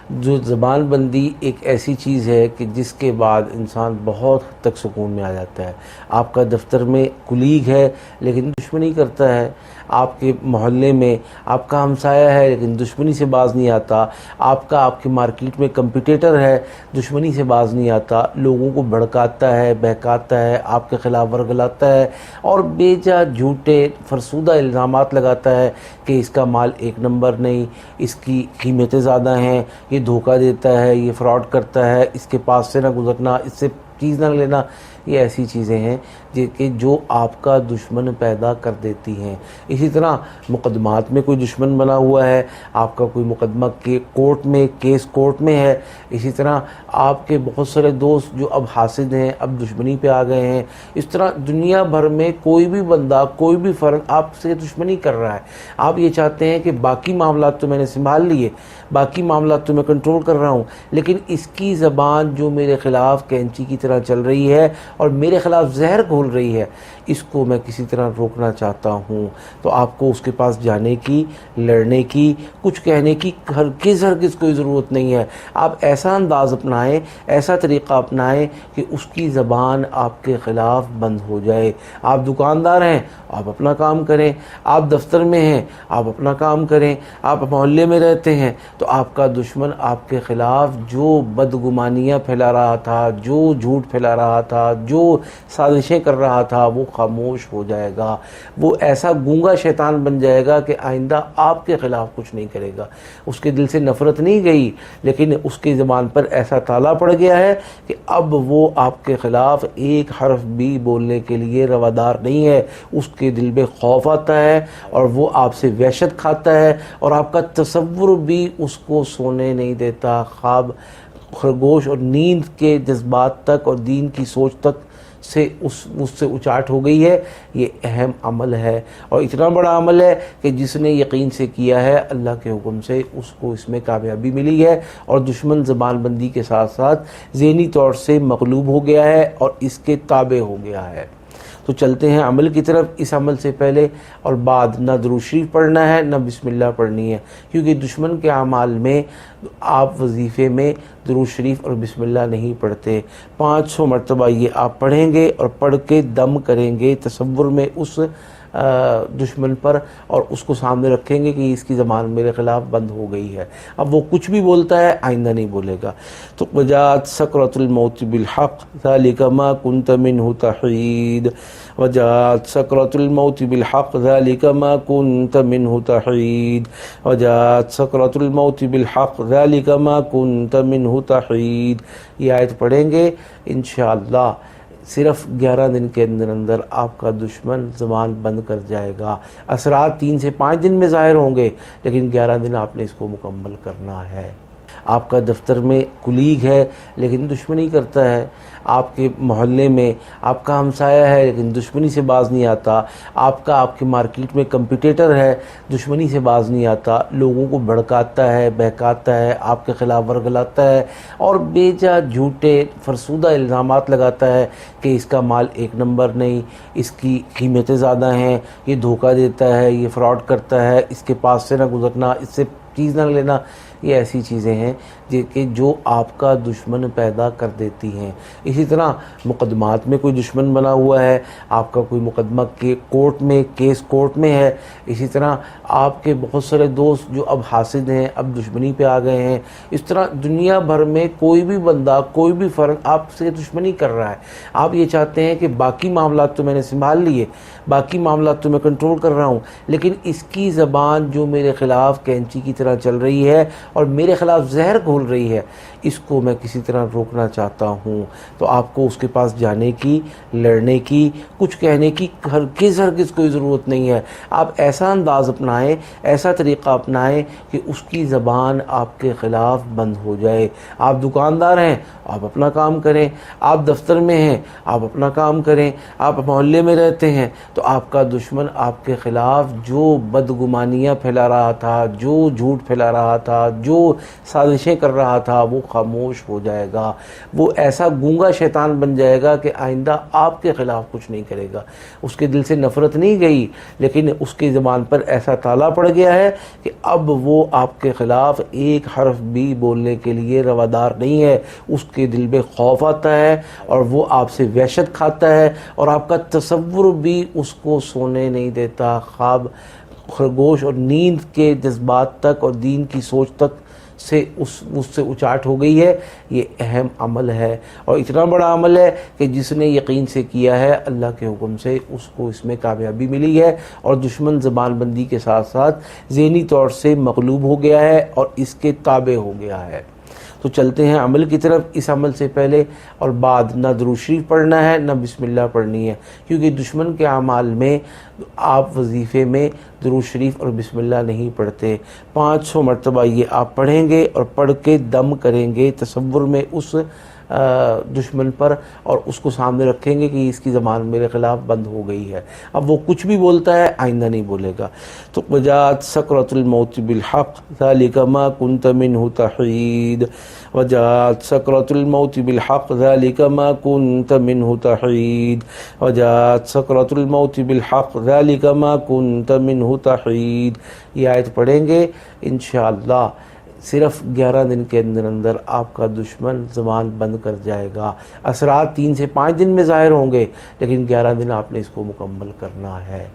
جو زبان بندی ایک ایسی چیز ہے کہ جس کے بعد انسان بہت حد تک سکون میں آ جاتا ہے۔ آپ کا دفتر میں کولیگ ہے لیکن دشمنی کرتا ہے، آپ کے محلے میں آپ کا ہمسایہ ہے لیکن دشمنی سے باز نہیں آتا، آپ کی مارکیٹ میں کمپٹیٹر ہے، دشمنی سے باز نہیں آتا، لوگوں کو بھڑکاتا ہے، بہکاتا ہے، آپ کے خلاف ورگلاتا ہے اور بے جا جھوٹے فرسودہ الزامات لگاتا ہے کہ اس کا مال ایک نمبر نہیں، اس کی قیمتیں زیادہ ہیں، یہ دھوکہ دیتا ہے، یہ فراڈ کرتا ہے، اس کے پاس سے نہ گزرنا، اس سے چیز نہ لینا۔ یہ ایسی چیزیں ہیں کہ جو آپ کا دشمن پیدا کر دیتی ہیں۔ اسی طرح مقدمات میں کوئی دشمن بنا ہوا ہے، آپ کا کوئی مقدمہ کے کیس کورٹ میں ہے، اسی طرح آپ کے بہت سارے دوست جو اب حاسد ہیں، اب دشمنی پہ آ گئے ہیں، اس طرح دنیا بھر میں کوئی بھی بندہ، کوئی بھی فرد آپ سے دشمنی کر رہا ہے۔ آپ یہ چاہتے ہیں کہ باقی معاملات تو میں نے سنبھال لیے، باقی معاملات تو میں کنٹرول کر رہا ہوں، لیکن اس کی زبان جو میرے خلاف کینچی کی طرح چل رہی ہے اور میرے خلاف زہر گھول رہی ہے، اس کو میں کسی طرح روکنا چاہتا ہوں۔ تو آپ کو اس کے پاس جانے کی، لڑنے کی، کچھ کہنے کی ہرگز کوئی ضرورت نہیں ہے۔ آپ ایسا انداز اپنائیں، ایسا طریقہ اپنائیں کہ اس کی زبان آپ کے خلاف بند ہو جائے۔ آپ دکاندار ہیں، آپ اپنا کام کریں، آپ دفتر میں ہیں، آپ اپنا کام کریں، آپ محلے میں رہتے ہیں، تو آپ کا دشمن آپ کے خلاف جو بدگمانیاں پھیلا رہا تھا، جو جھوٹ پھیلا رہا تھا، جو سازشیں کر رہا تھا، وہ خاموش ہو جائے گا۔ وہ ایسا گونگا شیطان بن جائے گا کہ آئندہ آپ کے خلاف کچھ نہیں کرے گا۔ اس کے دل سے نفرت نہیں گئی، لیکن اس کی زبان پر ایسا تالا پڑ گیا ہے کہ اب وہ آپ کے خلاف ایک حرف بھی بولنے کے لیے روادار نہیں ہے۔ اس کے دل میں خوف آتا ہے اور وہ آپ سے وحشت کھاتا ہے، اور آپ کا تصور بھی اس کو سونے نہیں دیتا۔ خواب، خرگوش اور نیند کے جذبات تک اور دین کی سوچ تک سے اس سے اچاٹ ہو گئی ہے۔ یہ اہم عمل ہے اور اتنا بڑا عمل ہے کہ جس نے یقین سے کیا ہے، اللہ کے حکم سے اس کو اس میں کامیابی ملی ہے، اور دشمن زبان بندی کے ساتھ ساتھ ذہنی طور سے مغلوب ہو گیا ہے اور اس کے تابع ہو گیا ہے۔ تو چلتے ہیں عمل کی طرف۔ اس عمل سے پہلے اور بعد نہ درود شریف پڑھنا ہے، نہ بسم اللہ پڑھنی ہے، کیونکہ دشمن کے اعمال میں آپ وظیفے میں درود شریف اور بسم اللہ نہیں پڑھتے۔ 500 مرتبہ یہ آپ پڑھیں گے اور پڑھ کے دم کریں گے تصور میں اس دشمن پر، اور اس کو سامنے رکھیں گے کہ اس کی زبان میرے خلاف بند ہو گئی ہے، اب وہ کچھ بھی بولتا ہے آئندہ نہیں بولے گا۔ تو وجاءت سکرۃ الموت بالحق ذلک ما کنت منہ تحید، وجاءت سکرۃ الموت بالحق ذلک ما کنت منہ تحید، وجاءت سکرۃ الموت بالحق ذلک ما کنت منہ تحید۔ یہ آیت پڑھیں گے انشاءاللہ صرف 11 دن کے اندر اندر آپ کا دشمن زبان بند کر جائے گا۔ اثرات 3 سے 5 دن میں ظاہر ہوں گے، لیکن 11 دن آپ نے اس کو مکمل کرنا ہے۔ آپ کا دفتر میں کولیگ ہے لیکن دشمنی کرتا ہے، آپ کے محلے میں آپ کا ہمسایہ ہے لیکن دشمنی سے باز نہیں آتا، آپ کی مارکیٹ میں کمپٹیٹر ہے، دشمنی سے باز نہیں آتا، لوگوں کو بھڑکاتا ہے، بہکاتا ہے، آپ کے خلاف ورگلاتا ہے اور بے جا جھوٹے فرسودہ الزامات لگاتا ہے کہ اس کا مال ایک نمبر نہیں، اس کی قیمتیں زیادہ ہیں، یہ دھوکہ دیتا ہے، یہ فراڈ کرتا ہے، اس کے پاس سے نہ گزرنا، اس سے چیز نہ لینا۔ یہ ایسی چیزیں ہیں کہ جو آپ کا دشمن پیدا کر دیتی ہیں۔ اسی طرح مقدمات میں کوئی دشمن بنا ہوا ہے، آپ کا کوئی مقدمہ کے کیس کورٹ میں ہے، اسی طرح آپ کے بہت سارے دوست جو اب حاسد ہیں، اب دشمنی پہ آ گئے ہیں، اس طرح دنیا بھر میں کوئی بھی بندہ، کوئی بھی فرد آپ سے دشمنی کر رہا ہے۔ آپ یہ چاہتے ہیں کہ باقی معاملات تو میں نے سنبھال لیے، باقی معاملات تو میں کنٹرول کر رہا ہوں، لیکن اس کی زبان جو میرے خلاف کینچی کی طرح چل رہی ہے اور میرے خلاف زہر گھول رہی ہے، اس کو میں کسی طرح روکنا چاہتا ہوں۔ تو آپ کو اس کے پاس جانے کی، لڑنے کی، کچھ کہنے کی ہرگز کوئی ضرورت نہیں ہے۔ آپ ایسا انداز اپنائیں، ایسا طریقہ اپنائیں کہ اس کی زبان آپ کے خلاف بند ہو جائے۔ آپ دکاندار ہیں، آپ اپنا کام کریں، آپ دفتر میں ہیں، آپ اپنا کام کریں، آپ محلے میں رہتے ہیں، تو آپ کا دشمن آپ کے خلاف جو بدگمانیاں پھیلا رہا تھا، جو جھوٹ جھوٹ پھیلا رہا تھا، جو سازشیں کر رہا تھا، وہ خاموش ہو جائے گا، وہ ایسا گونگا شیطان بن جائے گا کہ آئندہ آپ کے خلاف کچھ نہیں کرے گا۔ اس کے دل سے نفرت نہیں گئی، لیکن اس کی زبان پر ایسا تالا پڑ گیا ہے کہ اب وہ آپ کے خلاف ایک حرف بھی بولنے کے لیے روادار نہیں ہے۔ اس کے دل میں خوف آتا ہے اور وہ آپ سے وحشت کھاتا ہے، اور آپ کا تصور بھی اس کو سونے نہیں دیتا۔ خواب، خرگوش اور نیند کے جذبات تک اور دین کی سوچ تک سے اس سے اچاٹ ہو گئی ہے۔ یہ اہم عمل ہے، اور اتنا بڑا عمل ہے کہ جس نے یقین سے کیا ہے اللہ کے حکم سے اس کو اس میں کامیابی ملی ہے، اور دشمن زبان بندی کے ساتھ ساتھ ذہنی طور سے مغلوب ہو گیا ہے اور اس کے تابع ہو گیا ہے۔ تو چلتے ہیں عمل کی طرف۔ اس عمل سے پہلے اور بعد نہ درود شریف پڑھنا ہے، نہ بسم اللہ پڑھنی ہے، کیونکہ دشمن کے اعمال میں آپ وظیفے میں درود شریف اور بسم اللہ نہیں پڑھتے۔ 500 مرتبہ یہ آپ پڑھیں گے اور پڑھ کے دم کریں گے تصور میں اس دشمن پر، اور اس کو سامنے رکھیں گے کہ اس کی زبان میرے خلاف بند ہو گئی ہے، اب وہ کچھ بھی بولتا ہے آئندہ نہیں بولے گا۔ تو وجاءت سکرۃ الموت بالحق ذلک ما کنت منہ تحید، وجاءت سکرۃ الموت بالحق ذلک ما کنت منہ تحید، وجاءت سکرۃ الموت بالحق ذلک ما کنت منہ تحید۔ یہ آیت پڑھیں گے انشاءاللہ صرف 11 دن کے اندر اندر آپ کا دشمن زبان بند کر جائے گا۔ اثرات 3 سے 5 دن میں ظاہر ہوں گے، لیکن 11 دن آپ نے اس کو مکمل کرنا ہے۔